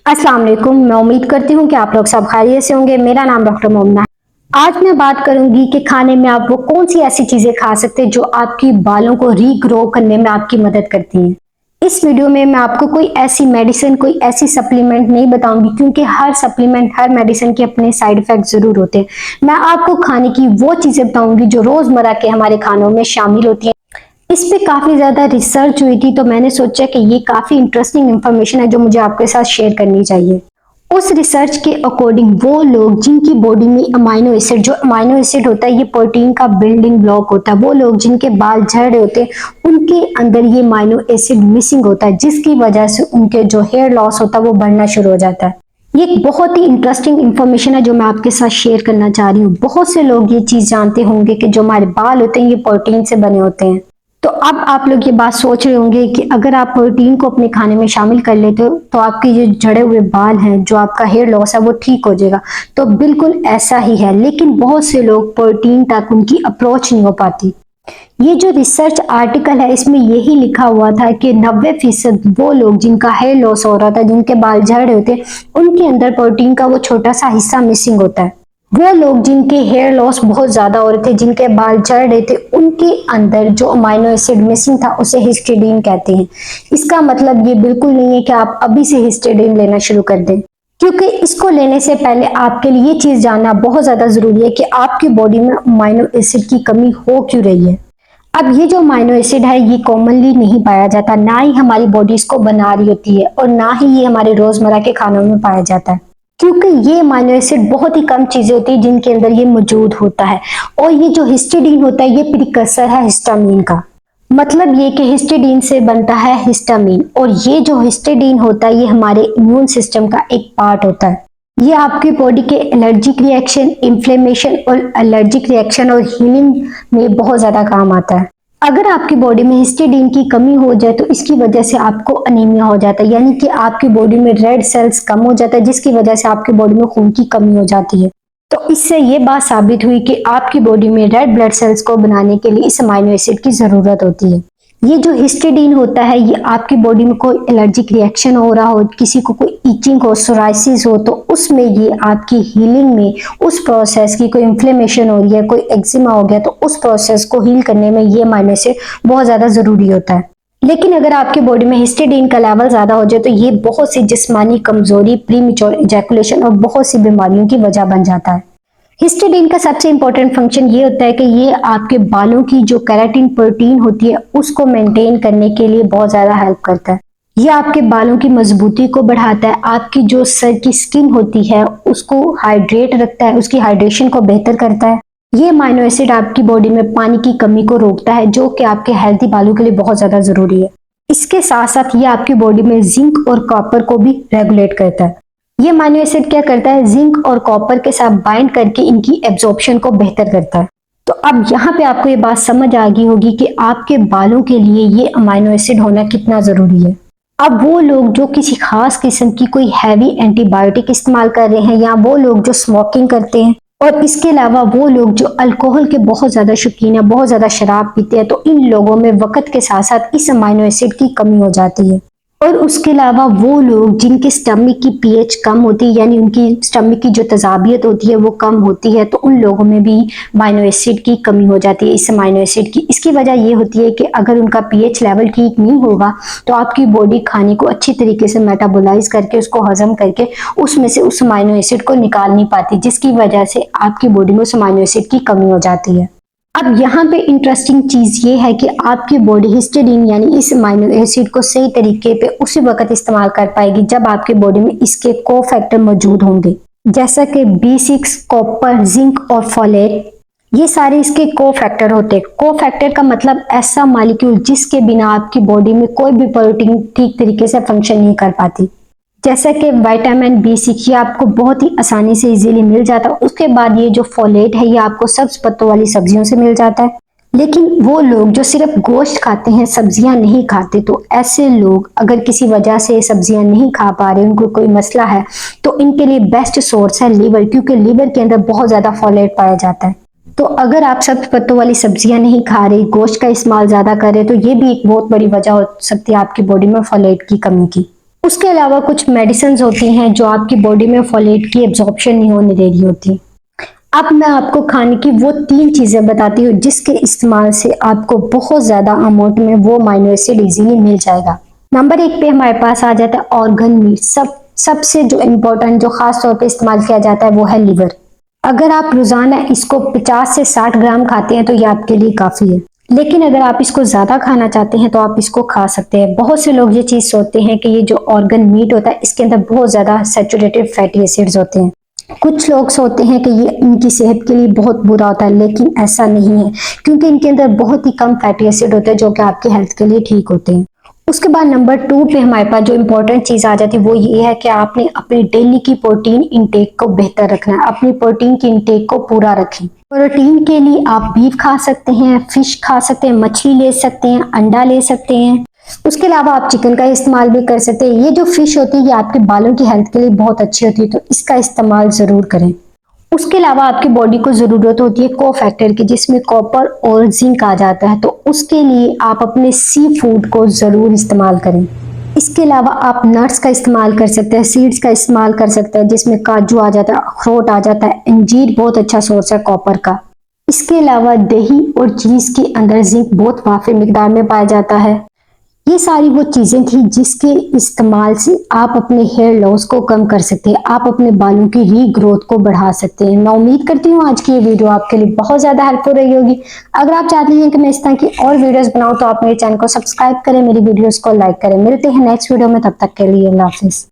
अस्सलाम वालेकुम। मैं उम्मीद करती हूँ कि आप लोग सब खैरियत से होंगे। मेरा नाम डॉक्टर मोमना है। आज मैं बात करूंगी कि खाने में आप वो कौन सी ऐसी चीजें खा सकते हैं जो आपकी बालों को रीग्रो करने में आपकी मदद करती हैं। इस वीडियो में मैं आपको कोई ऐसी मेडिसिन, कोई ऐसी सप्लीमेंट नहीं बताऊंगी, क्योंकि हर सप्लीमेंट, हर मेडिसिन के अपने साइड इफेक्ट जरूर होते हैं। मैं आपको खाने की वो चीजें बताऊंगी जो रोजमर्रा के हमारे खानों में शामिल होती हैं। इस पे काफी ज्यादा रिसर्च हुई थी, तो मैंने सोचा कि ये काफी इंटरेस्टिंग इंफॉर्मेशन है जो मुझे आपके साथ शेयर करनी चाहिए। उस रिसर्च के अकॉर्डिंग वो लोग जिनकी बॉडी में अमाइनो एसिड, जो अमाइनो एसिड होता है ये प्रोटीन का बिल्डिंग ब्लॉक होता है, वो लोग जिनके बाल झड़ रहे होते हैं उनके अंदर ये अमाइनो एसिड मिसिंग होता है, जिसकी वजह से उनके जो हेयर लॉस होता है वो बढ़ना शुरू हो जाता है। ये एक बहुत ही इंटरेस्टिंग इंफॉर्मेशन है जो मैं आपके साथ शेयर करना चाह रही हूँ। बहुत से लोग ये चीज जानते होंगे कि जो हमारे बाल होते हैं ये प्रोटीन से बने होते हैं। तो अब आप लोग ये बात सोच रहे होंगे कि अगर आप प्रोटीन को अपने खाने में शामिल कर लेते हो तो आपके जो झड़े हुए बाल हैं, जो आपका हेयर लॉस है वो ठीक हो जाएगा। तो बिल्कुल ऐसा ही है, लेकिन बहुत से लोग प्रोटीन तक उनकी अप्रोच नहीं हो पाती। ये जो रिसर्च आर्टिकल है इसमें यही लिखा हुआ था कि 90% वो लोग जिनका हेयर लॉस हो रहा था, जिनके बाल झड़ रहे होते, उनके अंदर प्रोटीन का वो छोटा सा हिस्सा मिसिंग होता है। वो लोग जिनके हेयर लॉस बहुत ज्यादा हो रहे थे, जिनके बाल झड़ रहे थे, उनके अंदर जो अमाइनो एसिड मिसिंग था उसे हिस्टिडीन कहते हैं। इसका मतलब ये बिल्कुल नहीं है कि आप अभी से हिस्टिडीन लेना शुरू कर दें, क्योंकि इसको लेने से पहले आपके लिए ये चीज जानना बहुत ज्यादा जरूरी है कि आपकी बॉडी में अमाइनो एसिड की कमी हो क्यों रही है। अब ये जो अमाइनो एसिड है ये कॉमनली नहीं पाया जाता, ना ही हमारी बॉडी इसको बना रही होती है और ना ही ये हमारे रोजमर्रा के खानों में पाया जाता है, क्योंकि ये अमाइनो एसिड बहुत ही कम चीजें होती है जिनके अंदर ये मौजूद होता है। और ये जो हिस्टिडीन होता है ये प्रिकसर है हिस्टामीन का। मतलब ये कि हिस्टिडीन से बनता है हिस्टामीन, और ये जो हिस्टिडीन होता है ये हमारे इम्यून सिस्टम का एक पार्ट होता है। ये आपकी बॉडी के एलर्जिक रिएक्शन, इन्फ्लेमेशन और एलर्जिक रिएक्शन और हीलिंग में बहुत ज्यादा काम आता है। अगर आपकी बॉडी में हिस्टिडीन की कमी हो जाए तो इसकी वजह से आपको अनीमिया हो जाता है, यानी कि आपकी बॉडी में रेड सेल्स कम हो जाता है, जिसकी वजह से आपकी बॉडी में खून की कमी हो जाती है। तो इससे ये बात साबित हुई कि आपकी बॉडी में रेड ब्लड सेल्स को बनाने के लिए इस अमाइनो एसिड की जरूरत होती है। ये जो हिस्टिडीन होता है ये आपकी बॉडी में कोई एलर्जिक रिएक्शन हो रहा हो, किसी को कोई इचिंग हो, सोराइसिस हो, तो उसमें ये आपकी हीलिंग में, उस प्रोसेस की, कोई इन्फ्लेमेशन हो रही है, कोई एक्जिमा हो गया, तो उस प्रोसेस को हील करने में ये अमाइनो एसिड बहुत ज्यादा जरूरी होता है। लेकिन अगर आपकी बॉडी में हिस्टिडीन का लेवल ज्यादा हो जाए तो ये बहुत सी जिस्मानी कमजोरी, प्रीमेच्योर इजैकुलेशन और बहुत सी बीमारियों की वजह बन जाता है। हिस्टिडीन का सबसे इंपॉर्टेंट फंक्शन ये होता है कि ये आपके बालों की जो केराटिन प्रोटीन होती है उसको मेंटेन करने के लिए बहुत ज्यादा हेल्प करता है। ये आपके बालों की मजबूती को बढ़ाता है, आपकी जो सर की स्किन होती है उसको हाइड्रेट रखता है, उसकी हाइड्रेशन को बेहतर करता है। ये अमाइनो एसिड आपकी बॉडी में पानी की कमी को रोकता है, जो कि आपके हेल्थी बालों के लिए बहुत ज्यादा जरूरी है। इसके साथ साथ ये आपकी बॉडी में जिंक और कॉपर को भी रेगुलेट करता है। ये अमाइनो एसिड क्या करता है, जिंक और कॉपर के साथ बाइंड करके इनकी एब्जॉर्प्शन को बेहतर करता है। तो अब यहाँ पे आपको ये बात समझ आ गई होगी कि आपके बालों के लिए ये अमाइनो एसिड होना कितना जरूरी है। अब वो लोग जो किसी खास किस्म की कोई हैवी एंटीबायोटिक इस्तेमाल कर रहे हैं, या वो लोग जो स्मोकिंग करते हैं, और इसके अलावा वो लोग जो अल्कोहल के बहुत ज्यादा शौकीन है, बहुत ज्यादा शराब पीते हैं, तो इन लोगों में वक्त के साथ साथ इस अमाइनो एसिड की कमी हो जाती है। और उसके अलावा वो लोग जिनके स्टमक की पीएच कम होती है, यानी उनकी स्टमक की जो तजाबियत होती है वो कम होती है, तो उन लोगों में भी अमाइनो एसिड की कमी हो जाती है, इस अमाइनो एसिड की। इसकी वजह ये होती है कि अगर उनका पीएच लेवल ठीक नहीं होगा तो आपकी बॉडी खाने को अच्छी तरीके से मेटाबोलाइज करके, उसको हजम करके उसमें से उस अमाइनो एसिड को निकाल नहीं पाती, जिसकी वजह से आपकी बॉडी में उस अमाइनो एसिड की कमी हो जाती है। अब यहाँ पे इंटरेस्टिंग चीज ये है कि आपकी बॉडी हिस्टिडीन यानी इस अमाइनो एसिड को सही तरीके पे उसी वक्त इस्तेमाल कर पाएगी जब आपकी बॉडी में इसके को फैक्टर मौजूद होंगे, जैसा कि B6, कॉपर, जिंक और फोलेट। ये सारे इसके को फैक्टर होते हैं। को फैक्टर का मतलब ऐसा मॉलिक्यूल जिसके बिना आपकी बॉडी में कोई भी प्रोटीन ठीक तरीके से फंक्शन नहीं कर पाती। जैसे कि विटामिन B6 ये आपको बहुत ही आसानी से इजीली मिल जाता है। उसके बाद ये जो फोलेट है ये आपको सब्ज पत्तों वाली सब्जियों से मिल जाता है। लेकिन वो लोग जो सिर्फ गोश्त खाते हैं, सब्जियां नहीं खाते, तो ऐसे लोग अगर किसी वजह से सब्जियां नहीं खा पा रहे, उनको कोई मसला है, तो इनके लिए बेस्ट सोर्स है लीवर, क्योंकि लीवर के अंदर बहुत ज्यादा फोलेट पाया जाता है। तो अगर आप सब्ज पत्तों वाली सब्जियां नहीं खा रहे, गोश्त का इस्तेमाल ज्यादा कर रहे, तो ये भी एक बहुत बड़ी वजह हो सकती है आपकी बॉडी में फोलेट की कमी की। उसके अलावा कुछ मेडिसिन होती हैं जो आपकी बॉडी में फोलेट की एब्जॉर्प्शन नहीं होने दे रही होती। अब मैं आपको खाने की वो 3 चीजें बताती हूँ जिसके इस्तेमाल से आपको बहुत ज्यादा अमाउंट में वो अमीनो एसिड इजीली मिल जाएगा। नंबर 1 पे हमारे पास आ जाता है ऑर्गन मीट। सबसे जो इम्पोर्टेंट जो खास तौर पे इस्तेमाल किया जाता है वो है लिवर। अगर आप रोजाना इसको 50 से 60 ग्राम खाते हैं तो ये आपके लिए काफी है, लेकिन अगर आप इसको ज्यादा खाना चाहते हैं तो आप इसको खा सकते हैं। बहुत से लोग ये चीज सोचते हैं कि ये जो ऑर्गन मीट होता है इसके अंदर बहुत ज्यादा सैचुरेटेड फैटी एसिड्स होते हैं। कुछ लोग सोचते हैं कि ये इनकी सेहत के लिए बहुत बुरा होता है, लेकिन ऐसा नहीं है, क्योंकि इनके अंदर बहुत ही कम फैटी एसिड होते हैं जो कि आपके हेल्थ के लिए ठीक होते हैं। उसके बाद नंबर 2 पे हमारे पास जो इंपॉर्टेंट चीज आ जाती है वो ये है कि आपने अपने डेली की प्रोटीन इंटेक को बेहतर रखना है। अपनी प्रोटीन की इंटेक को पूरा रखें। प्रोटीन के लिए आप बीफ खा सकते हैं, फिश खा सकते हैं, मछली ले सकते हैं, अंडा ले सकते हैं। उसके अलावा आप चिकन का इस्तेमाल भी कर सकते हैं। ये जो फिश होती है ये आपके बालों की हेल्थ के लिए बहुत अच्छी होती है, तो इसका इस्तेमाल जरूर करें। उसके अलावा आपकी बॉडी को जरूरत होती है कोफैक्टर की, जिसमें कॉपर और जिंक आ जाता है, तो उसके लिए आप अपने सी फूड को जरूर इस्तेमाल करें। इसके अलावा आप नट्स का इस्तेमाल कर सकते हैं, सीड्स का इस्तेमाल कर सकते हैं, जिसमें काजू आ जाता है, अखरोट आ जाता है, अंजीर बहुत अच्छा सोर्स है कॉपर का। इसके अलावा दही और चीज के अंदर जिंक बहुत काफी मिकदार में पाया जाता है। ये सारी वो चीजें थी जिसके इस्तेमाल से आप अपने हेयर लॉस को कम कर सकते हैं, आप अपने बालों की रीग्रोथ को बढ़ा सकते हैं। मैं उम्मीद करती हूँ आज की ये वीडियो आपके लिए बहुत ज्यादा हेल्पफुल रही होगी। अगर आप चाहते हैं कि मैं इस तरह की और वीडियोस बनाऊं तो आप मेरे चैनल को सब्सक्राइब करें, मेरी वीडियोस को लाइक करें। मिलते हैं नेक्स्ट वीडियो में, तब तक के लिए अल्लाह हाफिज।